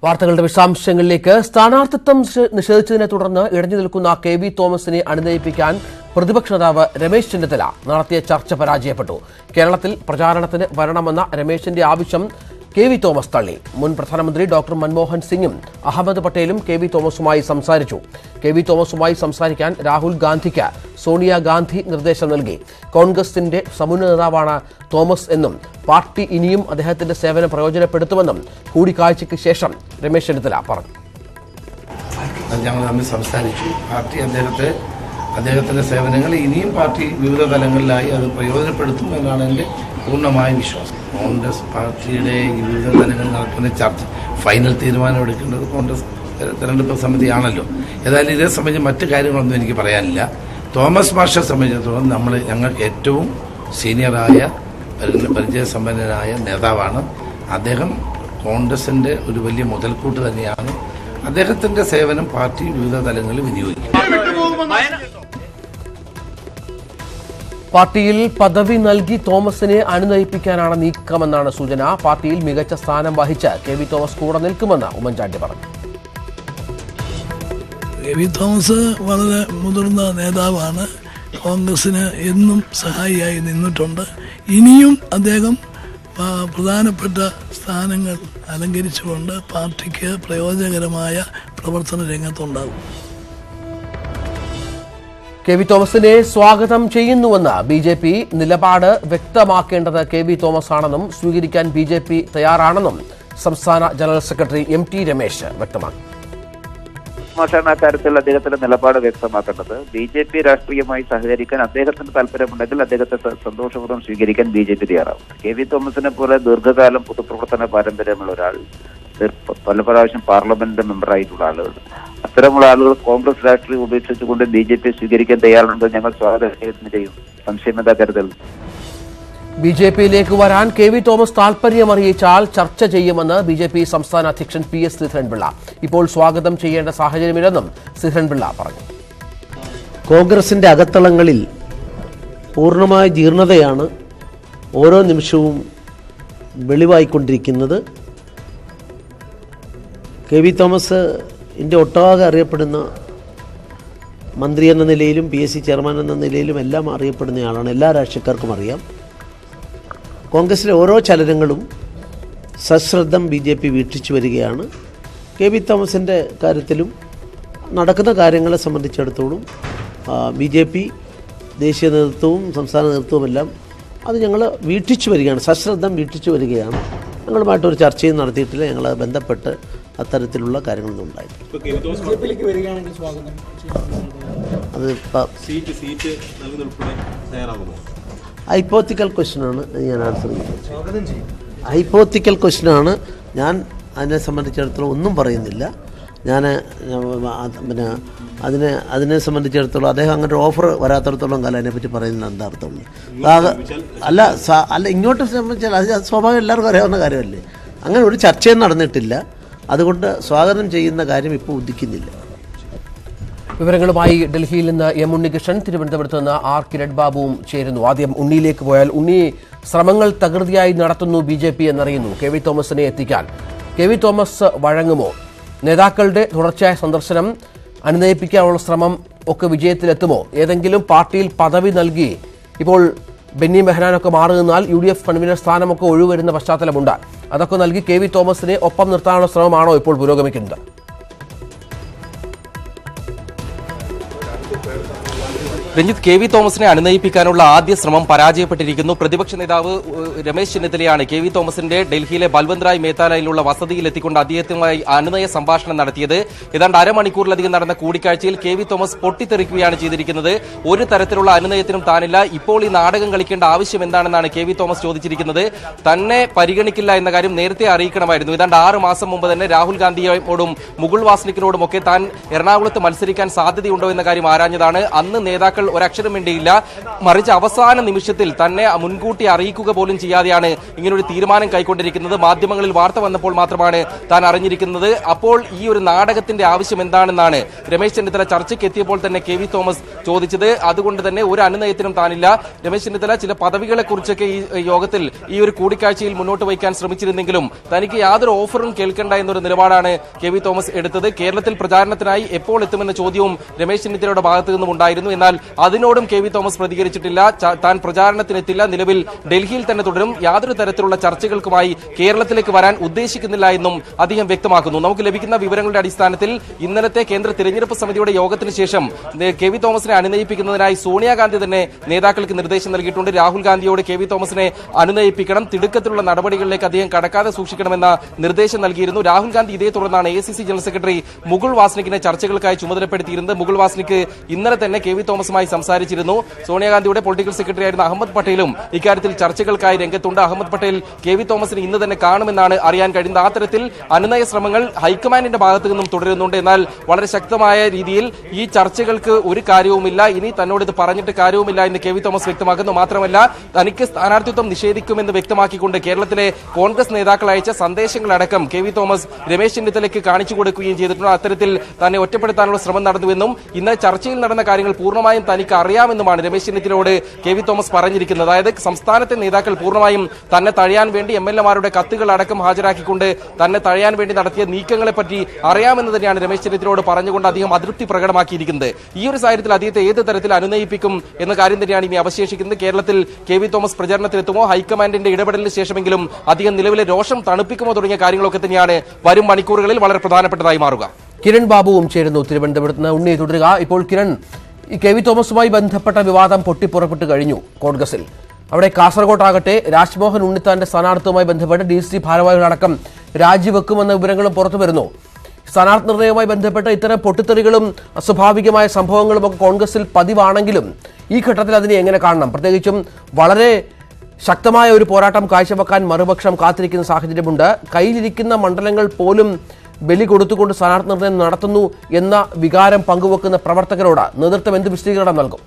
വാർത്തകളുടെ വിശദാംശങ്ങളിലേക്ക്. സ്ഥാനാർത്ഥിത്വം നിഷേധിച്ചതിനെ തുടർന്ന് ഇടഞ്ഞു നിൽക്കുന്ന കെ.വി. തോമസിനെ അനുനയിപ്പിക്കാൻ പ്രതിപക്ഷ നേതാവ് രമേശ് ചെന്നിത്തല നടത്തിയ ചർച്ച പരാജയപ്പെട്ടു. കേരളത്തിൽ പ്രചാരണത്തിന് വരണമെന്ന രമേശിന്റെ ആവശ്യം കെ.വി. തോമസ് തള്ളി. മുൻ പ്രധാനമന്ത്രി ഡോക്ടർ മൻമോഹൻ സിംഗും അഹമ്മദ് പട്ടേലും കെ.വി. തോമസുമായി സംസാരിച്ചു. കെ.വി. തോമസുമായി സംസാരിക്കാൻ രാഹുൽ ഗാന്ധിക്ക് സോണിയാഗാന്ധി നിർദ്ദേശം നൽകി. കോൺഗ്രസിന്റെ സമുന്നത നേതാവാണ് തോമസ് എന്നും പാർട്ടി ഇനിയും അദ്ദേഹത്തിന്റെ സേവനം പ്രയോജനപ്പെടുത്തുമെന്നും കൂടിക്കാഴ്ചയ്ക്ക് ശേഷം രമേശ് ചെന്നിത്തല പറഞ്ഞു. ഞങ്ങൾ തമ്മിൽ സംസാരിച്ചു. പാർട്ടി അദ്ദേഹത്തിന്റെ സേവനങ്ങൾ ഇനിയും പാർട്ടി വിവിധ തലങ്ങളിലായി അത് പ്രയോജനപ്പെടുത്തും എന്നാണ് എൻ്റെ പൂർണ്ണമായ വിശ്വാസം. കോൺഗ്രസ് പാർട്ടിയുടെ വിവിധ തലങ്ങളിൽ നടക്കുന്ന ചർച്ച ഫൈനൽ തീരുമാനം എടുക്കേണ്ടത് കോൺഗ്രസ് തെരഞ്ഞെടുപ്പ് സമിതിയാണല്ലോ. ഏതായാലും ഇതേ സംബന്ധിച്ച് മറ്റു കാര്യങ്ങളൊന്നും എനിക്ക് പറയാനില്ല. തോമസ് മാഷെ സംബന്ധിച്ചിടത്തോളം ഞങ്ങൾക്ക് ഏറ്റവും സീനിയറായ പരിചയസമ്പന്നനായ നേതാവാണ്. അദ്ദേഹം കോൺഗ്രസിന്റെ ഒരു വലിയ മുതൽക്കൂട്ട് തന്നെയാണ്. അദ്ദേഹത്തിന്റെ സേവനം പാർട്ടി വിവിധ തലങ്ങളിൽ വിനിയോഗിക്കും. പാർട്ടിയിൽ പദവി നൽകി തോമസിനെ അനുനയിപ്പിക്കാനാണ് നീക്കമെന്നാണ് സൂചന. പാർട്ടിയിൽ മികച്ച സ്ഥാനം വഹിച്ച് കെ.വി. തോമസ് കൂടെ നിൽക്കുമെന്ന് ഉമ്മൻചാണ്ടി പറഞ്ഞു. കെ.വി. തോമസ് വളരെ മുതിർന്ന നേതാവാണ്. കോൺഗ്രസിന് എന്നും സഹായിയായി നിന്നിട്ടുണ്ട്. ഇനിയും അദ്ദേഹം പ്രധാനപ്പെട്ട സ്ഥാനങ്ങൾ അലങ്കരിച്ചുകൊണ്ട് പാർട്ടിക്ക് പ്രയോജനകരമായ പ്രവർത്തന രംഗത്തുണ്ടാകും. കെ.വി. തോമസിനെ സ്വാഗതം ചെയ്യുന്നുവെന്ന് ബി.ജെ.പി. നിലപാട് വ്യക്തമാക്കേണ്ടത് കെ.വി. തോമസ് ആണെന്നും സ്വീകരിക്കാൻ ബി.ജെ.പി. തയ്യാറാണെന്നും സംസ്ഥാന ജനറൽ സെക്രട്ടറി എം.ടി. രമേശ് വ്യക്തമാക്കി. കാര്യത്തിൽ അദ്ദേഹത്തിന്റെ നിലപാട് വ്യക്തമാക്കേണ്ടത് ബി.ജെ.പി. രാഷ്ട്രീയമായി സഹകരിക്കാൻ അദ്ദേഹത്തിന് താല്പര്യമുണ്ടെങ്കിൽ അദ്ദേഹത്തെ സന്തോഷപൂർവ്വം സ്വീകരിക്കാൻ ബി.ജെ.പി. തയ്യാറാവും. കെ.വി. തോമസിനെ പോലെ ദീർഘകാലം പൊതുപ്രവർത്തന പാരമ്പര്യമുള്ള ഒരാൾ, പല പ്രാവശ്യം പാർലമെന്റ് മെമ്പറായിട്ടുള്ള ആളുകൾ, അത്തരമുള്ള ആളുകൾ കോൺഗ്രസ് രാഷ്ട്രീയം ഉപേക്ഷിച്ചുകൊണ്ട് ബി.ജെ.പി. സ്വീകരിക്കാൻ തയ്യാറുണ്ട്. ഞങ്ങൾ സ്വാഗതം ചെയ്യും. സംശയമെന്താ കരുതൽ. ബി.ജെ.പിയിലേക്ക് വരാൻ കെ.വി. തോമസ് താൽപര്യമറിയിച്ചാൽ ചർച്ച ചെയ്യുമെന്ന് ബി.ജെ.പി. സംസ്ഥാന അധ്യക്ഷൻ പി.എസ്. ശ്രീധരൻപിള്ള. ഇപ്പോൾ സ്വാഗതം ചെയ്യേണ്ട സാഹചര്യമില്ലെന്നും ശ്രീധരൻപിള്ള പറഞ്ഞു. കോൺഗ്രസിന്റെ അകത്തളങ്ങളിൽ പൂർണ്ണമായ ജീർണതയാണ് ഓരോ നിമിഷവും വെളിവായിക്കൊണ്ടിരിക്കുന്നത്. കെ.വി. തോമസ് ഇന്ത്യ ഒട്ടാകെ അറിയപ്പെടുന്ന മന്ത്രി എന്ന നിലയിലും പി.എസ്.സി. ചെയർമാൻ എന്ന നിലയിലും എല്ലാം അറിയപ്പെടുന്നയാളാണ്. എല്ലാ രാഷ്ട്രീയക്കാർക്കും അറിയാം. കോൺഗ്രസിലെ ഓരോ ചലനങ്ങളും സശ്രദ്ധം ബി.ജെ.പി. വീക്ഷിച്ചു വരികയാണ്. കെ.വി. തോമസിൻ്റെ കാര്യത്തിലും നടക്കുന്ന കാര്യങ്ങളെ സംബന്ധിച്ചിടത്തോളം ബി.ജെ.പി. ദേശീയ നേതൃത്വവും സംസ്ഥാന നേതൃത്വവുമെല്ലാം അത് ഞങ്ങൾ വീക്ഷിച്ചു വരികയാണ്, സശ്രദ്ധം വീക്ഷിച്ചു വരികയാണ്. ഞങ്ങളുമായിട്ടൊരു ചർച്ചയും നടത്തിയിട്ടില്ല. ഞങ്ങൾ ബന്ധപ്പെട്ട് അത്തരത്തിലുള്ള കാര്യങ്ങളൊന്നും ഉണ്ടായിട്ടില്ല. അത് ഹൈപ്പോത്തിക്കൽ ക്വസ്റ്റ്യനാണ്. ഞാൻ ആൻസർ ചെയ്യുന്നത് ഹൈപ്പോത്തിക്കൽ ക്വസ്റ്റ്യനാണ്. ഞാൻ അതിനെ സംബന്ധിച്ചിടത്തോളം ഒന്നും പറയുന്നില്ല. ഞാൻ പിന്നെ അതിനെ സംബന്ധിച്ചിടത്തോളം അദ്ദേഹം അങ്ങനെ ഓഫർ വരാത്തിടത്തോളം കാലം അതിനെപ്പറ്റി പറയുന്നത് എന്താ അർത്ഥമുള്ളത്? അല്ല ഇങ്ങോട്ട് സംബന്ധിച്ചാൽ അത് സ്വാഭാവികം എല്ലാവർക്കും അറിയാവുന്ന കാര്യമല്ലേ. അങ്ങനെ ഒരു ചർച്ചയും നടന്നിട്ടില്ല. അതുകൊണ്ട് സ്വാഗതം ചെയ്യുന്ന കാര്യം ഇപ്പോൾ ഉദിക്കുന്നില്ല. വിവരങ്ങളുമായി ഡൽഹിയിൽ നിന്ന് എം ഉണ്ണികൃഷ്ണൻ, തിരുവനന്തപുരത്ത് നിന്ന് ആർ കിരൺ ബാബുവും ചേരുന്നു. ആദ്യം ഉണ്ണിയിലേക്ക് പോയാൽ, ഉണ്ണി, ശ്രമങ്ങൾ തകൃതിയായി നടത്തുന്നു ബി.ജെ.പി. എന്നറിയുന്നു കെ.വി. തോമസിനെ എത്തിക്കാൻ. കെ.വി. തോമസ് വഴങ്ങുമോ? നേതാക്കളുടെ തുടർച്ചയായ സന്ദർശനം, അനുനയിപ്പിക്കാനുള്ള ശ്രമം ഒക്കെ വിജയത്തിലെത്തുമോ? ഏതെങ്കിലും പാർട്ടിയിൽ പദവി നൽകി ഇപ്പോൾ ബെന്നി ബെഹനാനൊക്കെ മാറി നിന്നാൽ യു.ഡി.എഫ്. കൺവീനർ സ്ഥാനമൊക്കെ ഒഴിവരുന്ന പശ്ചാത്തലമുണ്ട്. അതൊക്കെ നൽകി കെ.വി. തോമസിനെ ഒപ്പം നിർത്താനുള്ള ശ്രമമാണോ ഇപ്പോൾ പുരോഗമിക്കുന്നത്? രഞ്ജിത്ത്, കെ.വി. തോമസിനെ അനുനയിപ്പിക്കാനുള്ള ആദ്യ ശ്രമം പരാജയപ്പെട്ടിരിക്കുന്നു. പ്രതിപക്ഷ നേതാവ് രമേശ് ചെന്നിത്തലയാണ് കെ.വി. തോമസിന്റെ ഡൽഹിയിലെ ബൽവന്ത് റായ് മേത്താലയിലുള്ള വസതിയിൽ എത്തിക്കൊണ്ട് അദ്ദേഹവുമായി അനുനയ സംഭാഷണം നടത്തിയത്. ഏതാണ്ട് അരമണിക്കൂറിലധികം നടന്ന കൂടിക്കാഴ്ചയിൽ കെ.വി. തോമസ് പൊട്ടിത്തെറിക്കുകയാണ് ചെയ്തിരിക്കുന്നത്. ഒരു തരത്തിലുള്ള അനുനയത്തിനും താനില്ല. ഇപ്പോൾ ഈ നാടകം കളിക്കേണ്ട ആവശ്യം എന്താണെന്നാണ് കെ.വി. തോമസ് ചോദിച്ചിരിക്കുന്നത്. തന്നെ പരിഗണിക്കില്ല എന്ന കാര്യം നേരത്തെ അറിയിക്കണമായിരുന്നു. ഏതാണ്ട് 6 മാസം മുമ്പ് തന്നെ രാഹുൽ ഗാന്ധിയോടും മുകുൾ വാസ്നിക്കിനോടും ഒക്കെ താൻ എറണാകുളത്ത് മത്സരിക്കാൻ സാധ്യതയുണ്ടോ എന്ന കാര്യം ആരാഞ്ഞതാണ്. അന്ന് നേതാക്കൾ നേതാക്കൾ ഒരക്ഷരം വേണ്ടിയില്ല. മറിച്ച് അവസാന നിമിഷത്തിൽ തന്നെ മുൻകൂട്ടി അറിയിക്കുക പോലും ചെയ്യാതെയാണ് ഇങ്ങനൊരു തീരുമാനം കൈക്കൊണ്ടിരിക്കുന്നത്. മാധ്യമങ്ങളിൽ വാർത്ത വന്നപ്പോൾ മാത്രമാണ് താൻ അറിഞ്ഞിരിക്കുന്നത്. അപ്പോൾ ഈ ഒരു നാടകത്തിന്റെ ആവശ്യം എന്താണെന്നാണ് രമേശ് ചെന്നിത്തല ചർച്ചയ്ക്ക് എത്തിയപ്പോൾ തന്നെ KV തോമസ് ചോദിച്ചത്. അതുകൊണ്ട് തന്നെ ഒരു അനുനയത്തിനും താനില്ല. രമേശ് ചെന്നിത്തല ചില പദവികളെ കുറിച്ചൊക്കെ ഈ യോഗത്തിൽ ഈ ഒരു കൂടിക്കാഴ്ചയിൽ മുന്നോട്ട് വയ്ക്കാൻ ശ്രമിച്ചിരുന്നെങ്കിലും തനിക്ക് യാതൊരു ഓഫറും കേൾക്കേണ്ട എന്നൊരു നിലപാടാണ് KV തോമസ് എടുത്തത്. കേരളത്തിൽ പ്രചാരണത്തിനായി എപ്പോൾ എത്തുമെന്ന ചോദ്യവും രമേശ് ചെന്നിത്തലയുടെ ഭാഗത്തു നിന്നും ഉണ്ടായിരുന്നു. എന്നാൽ അതിനോടും KV തോമസ് പ്രതികരിച്ചിട്ടില്ല. താൻ പ്രചാരണത്തിനെത്തില്ല, നിലവിൽ ഡൽഹിയിൽ തന്നെ തുടരും, യാതൊരു തരത്തിലുള്ള ചർച്ചകൾക്കുമായി കേരളത്തിലേക്ക് വരാൻ ഉദ്ദേശിക്കുന്നില്ല എന്നും അദ്ദേഹം വ്യക്തമാക്കുന്നു. നമുക്ക് ലഭിക്കുന്ന വിവരങ്ങളുടെ അടിസ്ഥാനത്തിൽ ഇന്നലത്തെ കേന്ദ്ര തിരഞ്ഞെടുപ്പ് സമിതിയുടെ യോഗത്തിന് ശേഷം KV തോമസിനെ അനുനയിപ്പിക്കുന്നതിനായി സോണിയാഗാന്ധി തന്നെ നേതാക്കൾക്ക് നിർദ്ദേശം നൽകിയിട്ടുണ്ട്. രാഹുൽ ഗാന്ധിയോട് KV തോമസിനെ അനുനയിപ്പിക്കണം, തിടുക്കത്തിലുള്ള നടപടികളിലേക്ക് അദ്ദേഹം കടക്കാതെ സൂക്ഷിക്കണമെന്ന നിർദ്ദേശം നൽകിയിരുന്നു. രാഹുൽ ഗാന്ധി ഇതേ തുടർന്നാണ് ACC ജനറൽ സെക്രട്ടറി മുകുൾ വാസ്നിക്കിനെ ചർച്ചകൾക്കായി ചുമതലപ്പെടുത്തിയിരുന്നത്. മുകുൾ വാസ്നിക്ക് ഇന്നലെ തന്നെ KV തോമസുമായി സംസാരിച്ചിരുന്നു. സോണിയാഗാന്ധിയുടെ പൊളിറ്റിക്കൽ സെക്രട്ടറി ആയിരുന്ന അഹമ്മദ് പട്ടേലും ഇക്കാര്യത്തിൽ ചർച്ചകൾക്കായി രംഗത്തുണ്ട്. അഹമ്മദ് പട്ടേൽ KV തോമസിനെ ഇന്ന് തന്നെ കാണുമെന്നാണ് അറിയാൻ കഴിയുന്നത്. ആ തരത്തിൽ അനുനയ ശ്രമങ്ങൾ ഹൈക്കമാൻഡിന്റെ ഭാഗത്തു നിന്നും തുടരുന്നുണ്ട്. എന്നാൽ വളരെ ശക്തമായ രീതിയിൽ ഈ ചർച്ചകൾക്ക് ഒരു കാര്യവുമില്ല, ഇനി തന്നോട് ഇത് പറഞ്ഞിട്ട് കാര്യവുമില്ല എന്ന് KV തോമസ് വ്യക്തമാക്കുന്നു. മാത്രമല്ല തനിക്ക് സ്ഥാനാർത്ഥിത്വം നിഷേധിക്കുമെന്ന് വ്യക്തമാക്കിക്കൊണ്ട് കേരളത്തിലെ കോൺഗ്രസ് നേതാക്കൾ അയച്ച സന്ദേശങ്ങളടക്കം KV തോമസ് രമേശ് ചെന്നിത്തലയ്ക്ക് കാണിച്ചു കൊടുക്കുകയും ചെയ്തിട്ടുണ്ട്. അത്തരത്തിൽ തന്നെ ഒറ്റപ്പെടുത്താനുള്ള ശ്രമം നടന്നുവെന്നും ഇന്ന് ചർച്ചയിൽ നടന്ന കാര്യങ്ങൾ പൂർണ്ണമായും തനിക്ക് അറിയാമെന്നുമാണ് രമേശ് ചെന്നിത്തലയോട് KV തോമസ് പറഞ്ഞിരിക്കുന്നത്. അതായത് സംസ്ഥാനത്തെ നേതാക്കൾ പൂർണ്ണമായും തന്നെ തഴയാൻ വേണ്ടി MLA-മാരുടെ കത്തുകൾ അടക്കം ഹാജരാക്കിക്കൊണ്ട് തന്നെ തഴയാൻ വേണ്ടി നടത്തിയ നീക്കങ്ങളെ പറ്റി അറിയാമെന്ന് തന്നെയാണ് രമേശ് ചെന്നിത്തലയോട് പറഞ്ഞുകൊണ്ട് അദ്ദേഹം അതൃപ്തി പ്രകടമാക്കിയിരിക്കുന്നത്. ഈ ഒരു സാഹചര്യത്തിൽ അദ്ദേഹത്തെ ഏത് തരത്തിൽ അനുനയിപ്പിക്കും എന്ന കാര്യം തന്നെയാണ് ഇനി അവശേഷിക്കുന്നത്. കേരളത്തിൽ KV തോമസ് പ്രചാരണത്തിലെത്തുമോ, ഹൈക്കമാൻഡിന്റെ ഇടപെടലിന് ശേഷമെങ്കിലും അദ്ദേഹം നിലവിലെ രോഷം തണുപ്പിക്കുമോ തുടങ്ങിയ കാര്യങ്ങളൊക്കെ തന്നെയാണ് വരും മണിക്കൂറുകളിൽ വളരെ പ്രധാനപ്പെട്ടതായി മാറുക. കിരൺ ബാബുവും ചേരുന്നു തിരുവനന്തപുരത്ത് നിന്ന്. ഉണ്ണി തുടരുക. ഇപ്പോൾ കിരൺ, ഈ KV തോമസുമായി ബന്ധപ്പെട്ട വിവാദം പൊട്ടിപ്പുറപ്പെട്ട് കഴിഞ്ഞു കോൺഗ്രസിൽ. അവിടെ കാസർഗോട്ടാകട്ടെ രാജ്മോഹൻ ഉണ്ണിത്താന്റെ സ്ഥാനാർത്ഥിയുമായി ബന്ധപ്പെട്ട് DST ഭാരവാഹികളടക്കം രാജിവെക്കുമെന്ന വിവരങ്ങളും പുറത്തു വരുന്നു. സ്ഥാനാർത്ഥി നിർണയവുമായി ബന്ധപ്പെട്ട ഇത്തരം പൊട്ടിത്തെറികളും അസ്വാഭാവികമായ സംഭവങ്ങളും ഒക്കെ കോൺഗ്രസിൽ പതിവാണെങ്കിലും ഈ ഘട്ടത്തിൽ അതിനെ എങ്ങനെ കാണണം? പ്രത്യേകിച്ചും വളരെ ശക്തമായ ഒരു പോരാട്ടം കാഴ്ചവെക്കാൻ മറുപക്ഷം കാത്തിരിക്കുന്ന സാഹചര്യമുണ്ട്. കയ്യിലിരിക്കുന്ന മണ്ഡലങ്ങൾ പോലും ബലി കൊടുത്തുകൊണ്ട് സ്ഥാനാർത്ഥി നിർണയം നടത്തുന്നു എന്ന വികാരം പങ്കുവെക്കുന്ന പ്രവർത്തകരോട് നേതൃത്വം എന്ത് വിശദീകരണം നൽകും?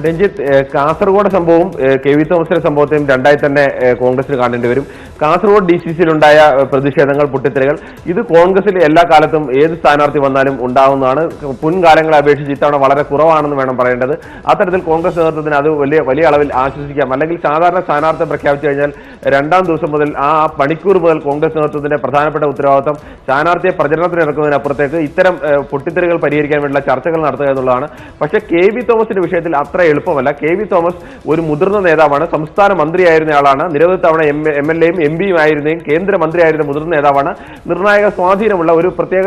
രഞ്ജിത്ത്, കാസർഗോഡ് സംഭവവും KV തോമസിന്റെ സംഭവത്തെയും രണ്ടായി തന്നെ കോൺഗ്രസിന് കാണേണ്ടി വരും. കാസർഗോഡ് DCC-യിലുണ്ടായ പ്രതിഷേധങ്ങൾ, പൊട്ടിത്തെറികൾ, ഇത് കോൺഗ്രസിൽ എല്ലാ കാലത്തും ഏത് സ്ഥാനാർത്ഥി വന്നാലും ഉണ്ടാവുന്നതാണ്. മുൻകാലങ്ങളെ അപേക്ഷിച്ച് ഇത്തവണ വളരെ കുറവാണെന്ന് വേണം പറയേണ്ടത്. അത്തരത്തിൽ കോൺഗ്രസ് നേതൃത്വത്തിന് അത് വലിയ അളവിൽ ആശ്വസിക്കാം. അല്ലെങ്കിൽ സാധാരണ സ്ഥാനാർത്ഥി പ്രഖ്യാപിച്ചു കഴിഞ്ഞാൽ രണ്ടാം ദിവസം മുതൽ ആ മണിക്കൂർ മുതൽ കോൺഗ്രസ് നേതൃത്വത്തിന്റെ പ്രധാനപ്പെട്ട ഉത്തരവാദിത്വം സ്ഥാനാർത്ഥിയെ പ്രചരണത്തിന് ഇറക്കുന്നതിനപ്പുറത്തേക്ക് ഇത്തരം പൊട്ടിത്തെറികൾ പരിഹരിക്കാൻ വേണ്ടിയുള്ള ചർച്ചകൾ നടത്തുക എന്നുള്ളതാണ്. പക്ഷേ KV തോമസിന്റെ വിഷയത്തിൽ അത്ര എളുപ്പമല്ല. KV തോമസ് ഒരു മുതിർന്ന നേതാവാണ്, സംസ്ഥാന മന്ത്രിയായിരുന്ന ആളാണ്, നിരവധി തവണ MLA-യും MP-യും ആയിരുന്നെയും കേന്ദ്രമന്ത്രിയായിരുന്ന മുതിർന്ന നേതാവാണ്, നിർണായക സ്വാധീനമുള്ള ഒരു പ്രത്യേക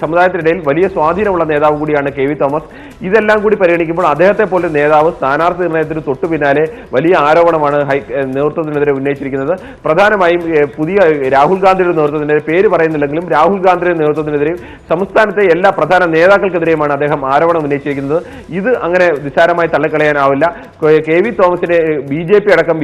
സമുദായത്തിനിടയിൽ വലിയ സ്വാധീനമുള്ള നേതാവ് കൂടിയാണ് KV തോമസ്. ഇതെല്ലാം കൂടി പരിഗണിക്കുമ്പോൾ അദ്ദേഹത്തെ പോലെ നേതാവ് സ്ഥാനാർത്ഥി നിർണയത്തിന് തൊട്ടു പിന്നാലെ വലിയ ആരോപണമാണ് നേതൃത്വത്തിനെതിരെ ഉന്നയിച്ചിരിക്കുന്നത്. പ്രധാനമായും പുതിയ രാഹുൽ ഗാന്ധിയുടെ നേതൃത്വത്തിനെതിരെ, പേര് പറയുന്നില്ലെങ്കിലും രാഹുൽ ഗാന്ധിയുടെ നേതൃത്വത്തിനെതിരെയും സംസ്ഥാനത്തെ എല്ലാ പ്രധാന നേതാക്കൾക്കെതിരെയുമാണ് അദ്ദേഹം ആരോപണം ഉന്നയിച്ചിരിക്കുന്നത്. ഇത് അങ്ങനെ നിസ്സാരമായി തള്ളിക്കളയാനാവില്ല. KV തോമസിനെ BJP അടക്കം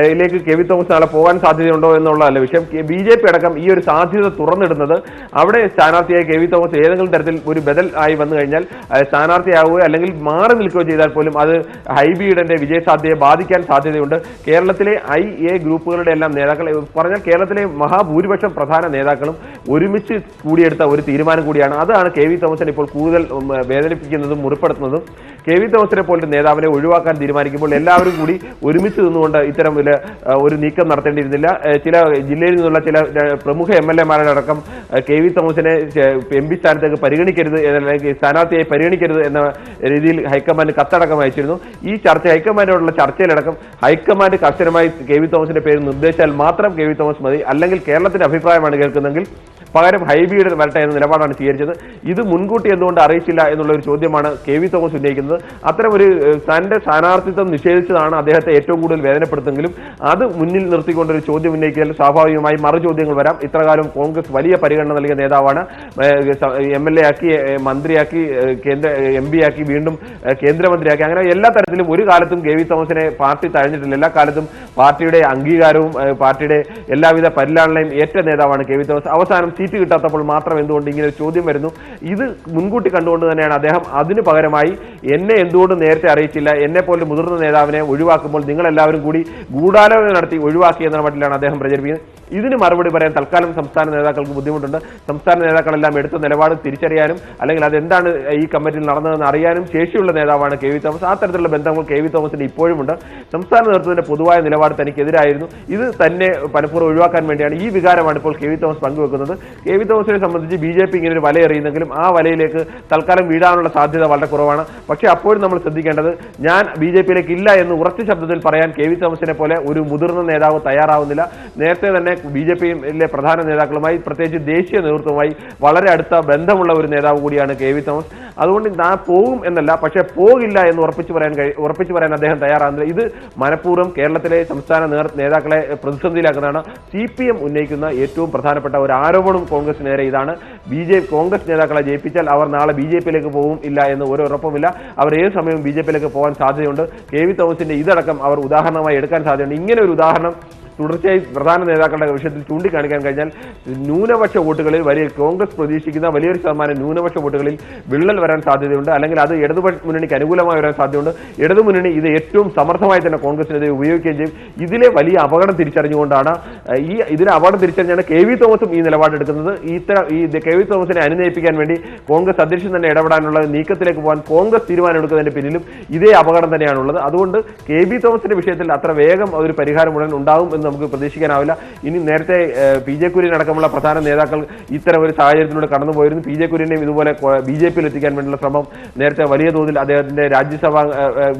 യിലേക്ക് KV തോമസ് നാളെ പോകാൻ സാധ്യതയുണ്ടോ എന്നുള്ളതല്ല വിഷയം. BJP അടക്കം ഈ ഒരു സാധ്യത തുറന്നിടുന്നത് അവിടെ സ്ഥാനാർത്ഥിയായി KV തോമസ് ഏതെങ്കിലും തരത്തിൽ ഒരു ബദൽ ആയി വന്നു കഴിഞ്ഞാൽ സ്ഥാനാർത്ഥിയാവുകയോ അല്ലെങ്കിൽ മാറി നിൽക്കുകയോ ചെയ്താൽ പോലും അത് ഹൈബിയുടെ വിജയസാധ്യതയെ ബാധിക്കാൻ സാധ്യതയുണ്ട്. കേരളത്തിലെ IA ഗ്രൂപ്പുകളുടെ എല്ലാം നേതാക്കൾ പറഞ്ഞാൽ കേരളത്തിലെ മഹാഭൂരിപക്ഷം പ്രധാന നേതാക്കളും ഒരുമിച്ച് കൂടിയെടുത്ത ഒരു തീരുമാനം കൂടിയാണ്. അതാണ് KV തോമസിനെ ഇപ്പോൾ കൂടുതൽ വേദനിപ്പിക്കുന്നതും മുറിപ്പെടുത്തുന്നതും. KV തോമസിനെ പോലൊരു നേതാവിനെ ഒഴിവാക്കാൻ തീരുമാനിക്കുമ്പോൾ എല്ലാവരും കൂടി ഒരുമിച്ച് നിന്നുകൊണ്ട് ഇത്തരം ഒരു നീക്കം നടത്തേണ്ടിയിരുന്നില്ല. ചില ജില്ലയിൽ നിന്നുള്ള ചില പ്രമുഖ MLA-മാരുടെ അടക്കം KV തോമസിനെ MP സ്ഥാനത്തേക്ക് പരിഗണിക്കരുത്, അല്ലെങ്കിൽ സ്ഥാനാർത്ഥിയായി പരിഗണിക്കരുത് എന്ന രീതിയിൽ ഹൈക്കമാൻഡ് കത്തടക്കം അയച്ചിരുന്നു. ഈ ഹൈക്കമാൻഡോടുള്ള ചർച്ചയിലടക്കം ഹൈക്കമാൻഡ് കർശനമായി KV തോമസിന്റെ പേര് നിർദ്ദേശിച്ചാൽ മാത്രം KV തോമസ് മതി, അല്ലെങ്കിൽ കേരളത്തിന്റെ അഭിപ്രായമാണ് കേൾക്കുന്നതെങ്കിൽ പകരം ഹൈബിയുടെ വരട്ടെ എന്ന നിലപാടാണ് സ്വീകരിച്ചത്. ഇത് മുൻകൂട്ടി എന്തുകൊണ്ട് അറിയിച്ചില്ല എന്നുള്ള ഒരു ചോദ്യമാണ് KV തോമസ് ഉന്നയിക്കുന്നത്. അത്തരമൊരു തന്റെ സ്ഥാനാർത്ഥിത്വം നിഷേധിച്ചതാണ് അദ്ദേഹത്തെ ഏറ്റവും കൂടുതൽ വേദനപ്പെടുത്തെങ്കിലും അത് മുന്നിൽ നിർത്തിക്കൊണ്ടൊരു ചോദ്യം ഉന്നയിക്കാൻ സ്വാഭാവികമായി മറുചോദ്യങ്ങൾ വരാം. ഇത്രകാലം കോൺഗ്രസ് വലിയ പരിഗണന നൽകിയ നേതാവാണ്. MLA ആക്കി, മന്ത്രിയാക്കി, MP ആക്കി, വീണ്ടും കേന്ദ്രമന്ത്രിയാക്കി, അങ്ങനെ എല്ലാ തരത്തിലും ഒരു കാലത്തും KV തോമസിനെ പാർട്ടി തഴഞ്ഞിട്ടില്ല. എല്ലാ കാലത്തും പാർട്ടിയുടെ അംഗീകാരവും പാർട്ടിയുടെ എല്ലാവിധ പരിലാളനയും ഏറ്റ നേതാവാണ് കെ വി തോമസ്. അവസാനം സീറ്റ് കിട്ടാത്തപ്പോൾ മാത്രം എന്തുകൊണ്ട് ഇങ്ങനെ ഒരു ചോദ്യം വരുന്നു? ഇത് മുൻകൂട്ടി കണ്ടുകൊണ്ട് തന്നെയാണ് അദ്ദേഹം അതിന് പകരമായി എന്നെ എന്തുകൊണ്ട് നേരത്തെ അറിയിച്ചില്ല, എന്നെ പോലെ മുതിർന്ന നേതാവിനെ ഒഴിവാക്കുമ്പോൾ നിങ്ങളെല്ലാവരും കൂടി ഗൂഢാലോചന നടത്തി ഒഴിവാക്കി എന്ന മട്ടിലാണ് അദ്ദേഹം പ്രചരിപ്പിക്കുന്നത്. ഇതിന് മറുപടി പറയാൻ തൽക്കാലം സംസ്ഥാന നേതാക്കൾക്ക് ബുദ്ധിമുട്ടുണ്ട്. സംസ്ഥാന നേതാക്കളെല്ലാം എടുത്ത നിലപാട് തിരിച്ചറിയാനും അല്ലെങ്കിൽ അതെന്താണ് ഈ കമ്മിറ്റിയിൽ നടന്നതെന്ന് അറിയാനും ശേഷിയുള്ള നേതാവാണ് കെ വി തോമസ്. ആ തരത്തിലുള്ള ബന്ധങ്ങൾ കെ വി തോമസിന് ഇപ്പോഴുമുണ്ട്. സംസ്ഥാന നേതൃത്വത്തിന്റെ പൊതുവായ നിലപാട് തനിക്കെതിരായിരുന്നു. ഇത് തന്നെ പലപ്പോഴും ഒഴിവാക്കാൻ വേണ്ടിയാണ് ഈ വികാരമാണ് ഇപ്പോൾ കെ വി തോമസ് പങ്കുവെക്കുന്നത്. കെ വി തോമസിനെ സംബന്ധിച്ച് ബി.ജെ.പി ഇങ്ങനെ ഒരു വലയെറിയുന്നെങ്കിലും ആ വലയിലേക്ക് തൽക്കാലം വീഴാനുള്ള സാധ്യത വളരെ കുറവാണ്. പക്ഷേ അപ്പോഴും നമ്മൾ ശ്രദ്ധിക്കേണ്ടത്, ഞാൻ ബി.ജെ.പിയിലേക്ക് ഇല്ല എന്ന് ഉറച്ച ശബ്ദത്തിൽ പറയാൻ കെ വി തോമസിനെ പോലെ ഒരു മുതിർന്ന നേതാവ് തയ്യാറാവുന്നില്ല. നേരത്തെ തന്നെ ബി.ജെ.പിയിലെ പ്രധാന നേതാക്കളുമായി പ്രത്യേകിച്ച് ദേശീയ നേതൃത്വവുമായി വളരെ അടുത്ത ബന്ധമുള്ള ഒരു നേതാവ് കൂടിയാണ് കെ വി തോമസ്. അതുകൊണ്ട് ഞാൻ പോകും എന്നല്ല, പക്ഷേ പോകില്ല എന്ന് ഉറപ്പിച്ചു പറയാൻ അദ്ദേഹം തയ്യാറാകുന്നില്ല. ഇത് മനഃപൂർവ്വം കേരളത്തിലെ സംസ്ഥാന നേതാക്കളെ പ്രതിസന്ധിയിലാക്കുന്നതാണ്. CPM ഉന്നയിക്കുന്ന ഏറ്റവും പ്രധാനപ്പെട്ട ഒരു ആരോപണം കോൺഗ്രസ് നേരെ ഇതാണ്. കോൺഗ്രസ് നേതാക്കളെ ജയിപ്പിച്ചാൽ അവർ നാളെ ബി.ജെ.പിയിലേക്ക് പോകും ഇല്ല എന്ന് ഒരു ഉറപ്പുമില്ല. അവർ ഏത് സമയവും ബി.ജെ.പിയിലേക്ക് പോകാൻ സാധ്യതയുണ്ട്. കെ വി തോമസിന്റെ ഇതടക്കം അവർ ഉദാഹരണമായി എടുക്കാൻ സാധ്യതയുണ്ട്. ഇങ്ങനെ ഒരു ഉദാഹരണം തുടർച്ചയായി പ്രധാന നേതാക്കളുടെ വിഷയത്തിൽ ചൂണ്ടിക്കാണിക്കാൻ കഴിഞ്ഞാൽ ന്യൂനപക്ഷ വോട്ടുകളിൽ കോൺഗ്രസ് പ്രതീക്ഷിക്കുന്ന വലിയൊരു ശതമാനം ന്യൂനപക്ഷ വോട്ടുകളിൽ വിള്ളൽ വരാൻ സാധ്യതയുണ്ട്. അല്ലെങ്കിൽ അത് ഇടതുമുന്നണിക്ക് അനുകൂലമായി വരാൻ സാധ്യതയുണ്ട്. ഇടതുമുന്നണി ഇത് ഏറ്റവും സമർത്ഥമായി തന്നെ കോൺഗ്രസിനെതിരെ ഉപയോഗിക്കുകയും ചെയ്യും. ഇതിലെ വലിയ അപകടം തിരിച്ചറിഞ്ഞുകൊണ്ടാണ് ഇതിലെ അപകടം തിരിച്ചറിഞ്ഞാണ് കെ വി തോമസും ഈ നിലപാടെടുക്കുന്നത്. കെ വി തോമസിനെ അനുനയിപ്പിക്കാൻ വേണ്ടി കോൺഗ്രസ് അധ്യക്ഷൻ തന്നെ ഇടപെടാനുള്ള നീക്കത്തിലേക്ക് പോകാൻ കോൺഗ്രസ് തീരുമാനമെടുക്കുന്നതിന്റെ പിന്നിലും ഇതേ അപകടം തന്നെയാണുള്ളത്. അതുകൊണ്ട് കെ വി തോമസിന്റെ വിഷയത്തിൽ അത്ര വേഗം ഒരു പരിഹാരം ഉടൻ ഉണ്ടാവും നമുക്ക് പ്രതീക്ഷിക്കാനാവില്ല. ഇനി നേരത്തെ PJ കുര്യൻ അടക്കമുള്ള പ്രധാന നേതാക്കൾ ഇത്തരം ഒരു സാഹചര്യത്തിലൂടെ കടന്നുപോയിരുന്നു. PJ കുര്യനെയും ഇതുപോലെ ബി.ജെ.പിയിൽ എത്തിക്കാൻ വേണ്ടിയുള്ള ശ്രമം നേരത്തെ വലിയ തോതിൽ അദ്ദേഹത്തിന്റെ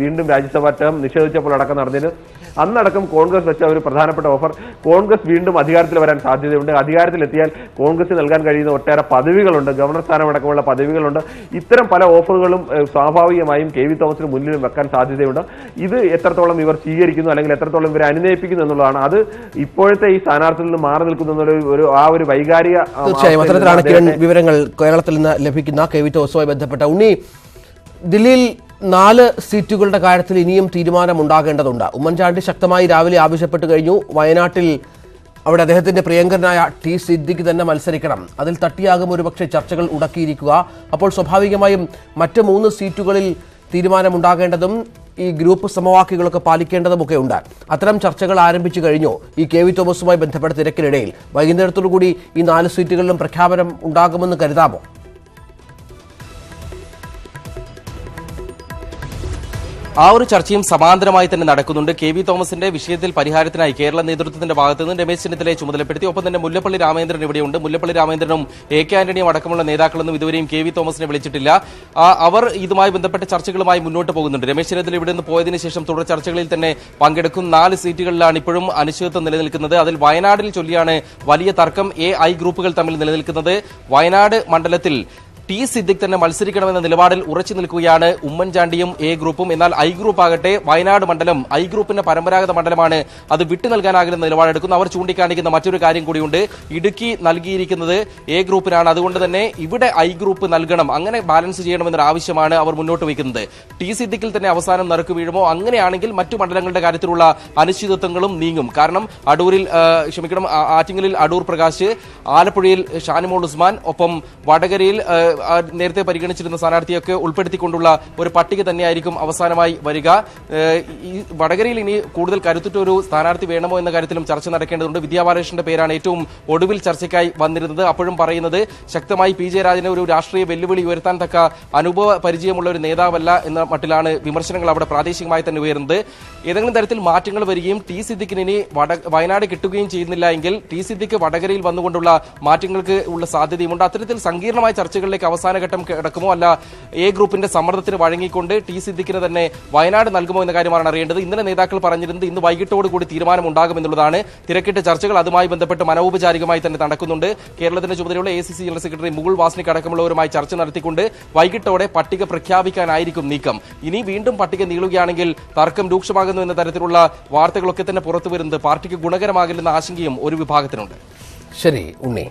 വീണ്ടും രാജ്യസഭാ ടേം നിഷേധിച്ചപ്പോൾ അടക്കം നടന്നിരുന്നു. അന്നടക്കം കോൺഗ്രസ് വെച്ച ഒരു പ്രധാനപ്പെട്ട ഓഫർ, കോൺഗ്രസ് വീണ്ടും അധികാരത്തിൽ വരാൻ സാധ്യതയുണ്ട്. അധികാരത്തിലെത്തിയാൽ കോൺഗ്രസ് നൽകാൻ കഴിയുന്ന ഒട്ടേറെ പദവികളുണ്ട്, ഗവർണർ സ്ഥാനമടക്കമുള്ള പദവികളുണ്ട്. ഇത്തരം പല ഓഫറുകളും സ്വാഭാവികമായും കെ വി തോമസിന് മുന്നിൽ വെക്കാൻ സാധ്യതയുണ്ട്. ഇത് എത്രത്തോളം ഇവർ സ്വീകരിക്കുന്നു അല്ലെങ്കിൽ എത്രത്തോളം ഇവരെ അനുനയിപ്പിക്കുന്നു എന്നുള്ളതാണ്. അത് ഇപ്പോഴത്തെ ഈ സ്ഥാനാർത്ഥിയിൽ നിന്ന് മാറി നിൽക്കുന്ന ഒരു വൈകാരിക തീർച്ചയായും അത്തരത്തിലാണ് കിരൺ വിവരങ്ങൾ കേരളത്തിൽ നിന്ന് ലഭിക്കുന്ന കെ വി തോമസുമായി ബന്ധപ്പെട്ട. ഉണ്ണി, ദില്ലിയിൽ 4 സീറ്റുകളുടെ കാര്യത്തിൽ ഇനിയും തീരുമാനമുണ്ടാകേണ്ടതുണ്ട്. ഉമ്മൻചാണ്ടി ശക്തമായി രാവിലെ ആവശ്യപ്പെട്ടു കഴിഞ്ഞു. വയനാട്ടിൽ അവിടെ അദ്ദേഹത്തിന്റെ പ്രിയങ്കരനായ ടി സിദ്ദിഖ് തന്നെ മത്സരിക്കണം. അതിൽ തട്ടിയാകും ഒരുപക്ഷെ ചർച്ചകൾ ഉടക്കിയിരിക്കുക. അപ്പോൾ സ്വാഭാവികമായും മറ്റ് 3 സീറ്റുകളിൽ തീരുമാനമുണ്ടാകേണ്ടതും ഈ ഗ്രൂപ്പ് സമവാക്യങ്ങളൊക്കെ പാലിക്കേണ്ടതുമൊക്കെ ഉണ്ട്. അത്തരം ചർച്ചകൾ ആരംഭിച്ചു കഴിഞ്ഞു ഈ കെ വി തോമസുമായി ബന്ധപ്പെട്ട തിരക്കിനിടയിൽ. വൈകുന്നേരത്തോടുകൂടി ഈ 4 സീറ്റുകളിലും പ്രഖ്യാപനം ഉണ്ടാകുമെന്ന് കരുതാമോ? ആ ഒരു ചർച്ചയും സമാന്തരമായി തന്നെ നടക്കുന്നുണ്ട്. കെ വി തോമസിന്റെ വിഷയത്തിൽ പരിഹാരത്തിനായി കേരള നേതൃത്വത്തിന്റെ ഭാഗത്ത് നിന്ന് രമേശ് ചെന്നിത്തലയെ ചുമതലപ്പെടുത്തി. ഒപ്പം തന്നെ മുല്ലപ്പള്ളി രാമചന്ദ്രൻ ഇവിടെയുണ്ട്. മുല്ലപ്പള്ളി രാമചന്ദ്രനും AK ആന്റണിയും അടക്കമുള്ള നേതാക്കളൊന്നും ഇതുവരെയും കെ വി തോമസിനെ വിളിച്ചിട്ടില്ല. അവർ ഇതുമായി ബന്ധപ്പെട്ട ചർച്ചകളുമായി മുന്നോട്ട് പോകുന്നുണ്ട്. രമേശ് ചെന്നിത്തല ഇവിടെ നിന്ന് പോയതിനു ശേഷം തുടർ ചർച്ചകളിൽ തന്നെ പങ്കെടുക്കും. 4 സീറ്റുകളിലാണ് ഇപ്പോഴും അനിശ്ചിതത്വം നിലനിൽക്കുന്നത്. അതിൽ വയനാടിൽ ചൊല്ലിയാണ് വലിയ തർക്കം AI ഗ്രൂപ്പുകൾ തമ്മിൽ നിലനിൽക്കുന്നത്. വയനാട് മണ്ഡലത്തിൽ ടി സിദ്ദിഖ് തന്നെ മത്സരിക്കണമെന്ന നിലപാടിൽ ഉറച്ചു നിൽക്കുകയാണ് ഉമ്മൻചാണ്ടിയും A ഗ്രൂപ്പും. എന്നാൽ I ഗ്രൂപ്പ് ആകട്ടെ വയനാട് മണ്ഡലം I ഗ്രൂപ്പിന്റെ പരമ്പരാഗത മണ്ഡലമാണ്, അത് വിട്ടു നൽകാനാകില്ലെന്ന നിലപാടെടുക്കുന്നു. അവർ ചൂണ്ടിക്കാണിക്കുന്ന മറ്റൊരു കാര്യം കൂടിയുണ്ട്. ഇടുക്കി നൽകിയിരിക്കുന്നത് A ഗ്രൂപ്പിനാണ്, അതുകൊണ്ട് തന്നെ ഇവിടെ I ഗ്രൂപ്പ് നൽകണം, അങ്ങനെ ബാലൻസ് ചെയ്യണമെന്നൊരു ആവശ്യമാണ് അവർ മുന്നോട്ട് വയ്ക്കുന്നത്. ടി സിദ്ദിഖിൽ തന്നെ അവസാനം നറുക്ക് വീഴുമോ? അങ്ങനെയാണെങ്കിൽ മറ്റു മണ്ഡലങ്ങളുടെ കാര്യത്തിലുള്ള അനിശ്ചിതത്വങ്ങളും നീങ്ങും. കാരണം ആറ്റിങ്ങലിൽ അടൂർ പ്രകാശ്, ആലപ്പുഴയിൽ ഷാനിമോൾ ഉസ്മാൻ, ഒപ്പം വടകരയിൽ നേരത്തെ പരിഗണിച്ചിരുന്ന സ്ഥാനാർത്ഥിയൊക്കെ ഉൾപ്പെടുത്തിക്കൊണ്ടുള്ള ഒരു പട്ടിക തന്നെയായിരിക്കും അവസാനമായി വരിക. ഈ വടകരയിൽ ഇനി കൂടുതൽ കരുത്തുറ്റ ഒരു സ്ഥാനാർത്ഥി വേണമോ എന്ന കാര്യത്തിലും ചർച്ച നടക്കേണ്ടതുണ്ട്. വിദ്യാബാലകൃഷ്ണന്റെ പേരാണ് ഏറ്റവും ഒടുവിൽ ചർച്ചയ്ക്കായി വന്നിരുന്നത്. അപ്പോഴും പറയുന്നത് ശക്തമായി PJ രാജനെ ഒരു രാഷ്ട്രീയ വെല്ലുവിളി ഉയർത്താൻ തക്ക അനുഭവ പരിചയമുള്ള ഒരു നേതാവല്ല എന്ന മട്ടിലാണ് വിമർശനങ്ങൾ അവിടെ പ്രാദേശികമായി തന്നെ ഉയരുന്നത്. ഏതെങ്കിലും തരത്തിൽ മാറ്റങ്ങൾ വരികയും ടി സിദ്ദിഖിന് ഇനി വയനാട് കിട്ടുകയും ചെയ്യുന്നില്ല എങ്കിൽ ടി സിദ്ദിഖ് വടകരയിൽ വന്നുകൊണ്ടുള്ള മാറ്റങ്ങൾക്ക് ഉള്ള സാധ്യതയുമുണ്ട്. അത്തരത്തിൽ സങ്കീർണമായ ചർച്ചകളിലേക്ക് അവസാന ഘട്ടം കിടക്കുമോ, അല്ല A ഗ്രൂപ്പിന്റെ സമ്മർദ്ദത്തിന് വഴങ്ങിക്കൊണ്ട് ടി സിദ്ദിഖിന് തന്നെ വയനാട് നൽകുമോ എന്ന കാര്യമാണ് അറിയേണ്ടത്. ഇന്നലെ നേതാക്കൾ പറഞ്ഞിരുന്നത് ഇന്ന് വൈകിട്ടോടുകൂടി തീരുമാനം ഉണ്ടാകുമെന്നുള്ളതാണ്. തിരക്കിട്ട ചർച്ചകൾ അതുമായി ബന്ധപ്പെട്ട് അനൗപചാരികമായി തന്നെ നടക്കുന്നുണ്ട്. കേരളത്തിന്റെ ചുമതലയുള്ള ACC general secretary Mukul Wasnik അടക്കമുള്ളവരുമായി ചർച്ച നടത്തിക്കൊണ്ട് വൈകിട്ടോടെ പട്ടിക പ്രഖ്യാപിക്കാനായിരിക്കും നീക്കം. ഇനി വീണ്ടും പട്ടിക നീളുകയാണെങ്കിൽ തർക്കം രൂക്ഷമാകുന്നു എന്ന തരത്തിലുള്ള വാർത്തകളൊക്കെ തന്നെ പുറത്തു വരുന്നത് പാർട്ടിക്ക് ഗുണകരമാകില്ലെന്ന ആശങ്കയും ഒരു വിഭാഗത്തിനുണ്ട്. ശരി ഉണ്ണി.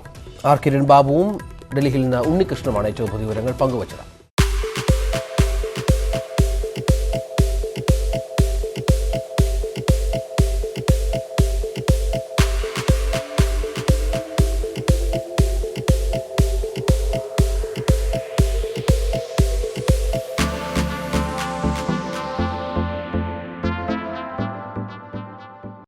കിരൺ ബാബുവും ഡൽഹിയിൽ നിന്ന് ഉണ്ണികൃഷ്ണനുമാണ് ഏറ്റവും പുതിയ വിവരങ്ങൾ പങ്കുവച്ചത്.